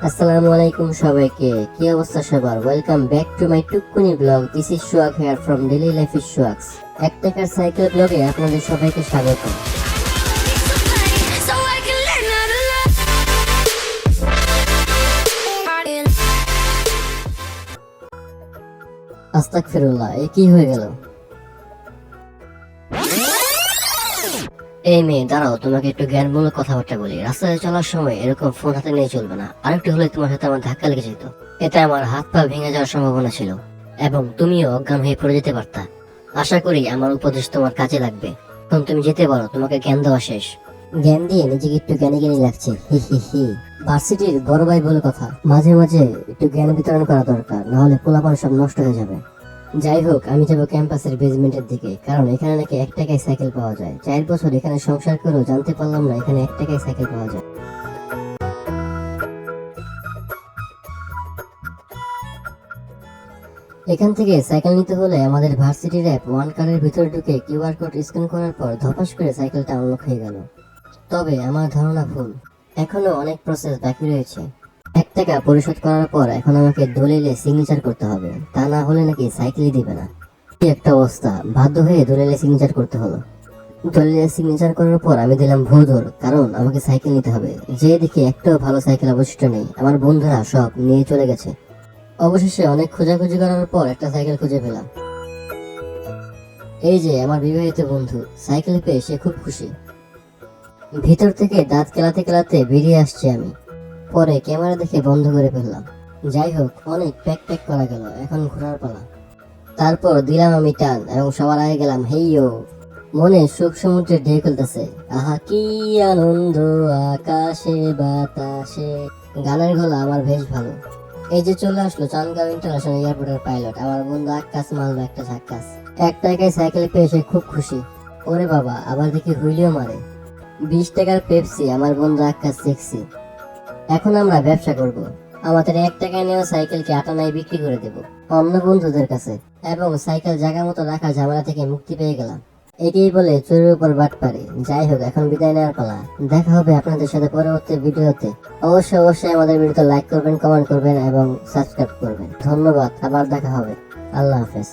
আসসালামু আলাইকুম সবাইকে, কি অবস্থা সবার? ওয়েলকাম ব্যাক টু মাই টুকুনি blog. This is Sohag here from daily life is Sohag's. এক টাকার সাইকেল ব্লগে আপনাদের সবাইকে স্বাগত। আস্তাগফিরুল্লাহ, এ কি হয়ে গেল? এই মেয়ে দাঁড়াও, তোমাকে একটু জ্ঞানমূলক কথাবার্তা বলি। রাস্তায় চলার সময় এরকম ফোন হাতে নিয়ে চলবে না। আরেকটু হলে তোমার সাথে আমার ধাক্কা লেগে যেত। এতে আমার হাত পা ভেঙে যাওয়ার সম্ভাবনা ছিল এবং তুমিও অজ্ঞান হয়ে পড়ে যেতে পারতা। আশা করি আমার উপদেশ তোমার কাজে লাগবে। এখন তুমি যেতে পারো, তোমাকে জ্ঞান দেওয়া শেষ। জ্ঞান দিয়ে নিজেকে একটু জ্ঞানী জ্ঞানী লাগছে, হি হি হি। ভার্সিটির বড় ভাই বলে কথা, মাঝে মাঝে একটু জ্ঞান বিতরণ করা দরকার, নাহলে পোলাপান সব নষ্ট হয়ে যাবে। যাই হোক, আমি যাবো ক্যাম্পাসের বেসমেন্টের দিকে, কারণ এখানে নাকি 1 টাকায় সাইকেল পাওয়া যায়। 4 বছর এখানে সংসার করেও জানতে পারলাম না এখানে 1 টাকায় সাইকেল পাওয়া যায়। এখান থেকে সাইকেল নিতে হলে আমাদের ভার্সিটির অ্যাপ ওয়ান কারের ভিতরে ঢুকে কিউআর কোড স্ক্যান করার পর ধপাস করে সাইকেলটা আনলক হয়ে গেল। তবে আমার ধারণা ভুল, এখনো অনেক প্রসেস বাকি রয়েছে। 1 টাকা পরিশোধ করার পর এখন আমাকে দলিলে সিগনেচার করতে হবে, তা না হলে নাকি সাইকেলই দিবে না। কি একটা অবস্থা, বাধ্য হয়ে দলিলে সিগনেচার করতে হলো। দলিলে সিগনেচার করার পর আমি দিলাম ভোদর, কারণ আমাকে সাইকেল নিতে হবে। যে দেখি একটাও ভালো সাইকেল অবশিষ্ট নেই, আমার বন্ধুরা সব নিয়ে চলে গেছে। অবশেষে অনেক খোঁজাখুঁজি করার পর একটা সাইকেল খুঁজে পেলাম। এই যে আমার বিবাহিত বন্ধু, সাইকেল পেয়ে সে খুব খুশি। ভিতর থেকে দাঁত কেলাতে কেলাতে বেরিয়ে আসছি আমি। পরে ক্যামেরা দেখে বন্ধ করে ফেললাম। যাই হোক, অনেক প্যাক প্যাক করা গেল, এখন ঘোরার পালা। তারপর দিলাম আমি টান এবং সবার আগে গেলাম হেইয়ো। মনে সুখ সমুদ্রের ঢেউ খেলতেছে, আহা কি আনন্দ আকাশে বাতাসে। গানের গলা আমার বেশ ভালো। এই যে চলে আসলো চান্দগাঁও ইন্টারন্যাশনাল এয়ারপোর্টের পাইলট, আমার বন্ধু আক্কাস মারলো একটা ঝাক্কাস। 1 টাকায় সাইকেল পেয়ে সে খুব খুশি। ওরে বাবা, আবার দেখি হুইলিও মারে। 20 টাকার পেপসি, আমার বন্ধু আক্কাস সেক্সি। এখন আমরা ব্যবসা করব। আমাদের 1 টাকায় নেওয়া সাইকেলকে আটানায় বিক্রি করে দেব অন্য বন্ধুদের কাছে, এবং সাইকেল জায়গা মতো রাখা ঝামেলা থেকে মুক্তি পেয়ে গেলাম। একেই বলে চোরের উপর বাটপারি। যাই হোক, এখন বিদায় নেওয়ার পালা। দেখা হবে আপনাদের সাথে পরবর্তী ভিডিওতে। অবশ্যই আমাদের ভিডিওতে লাইক করবেন, কমেন্ট করবেন এবং সাবস্ক্রাইব করবেন। ধন্যবাদ, আবার দেখা হবে। আল্লাহ হাফেজ।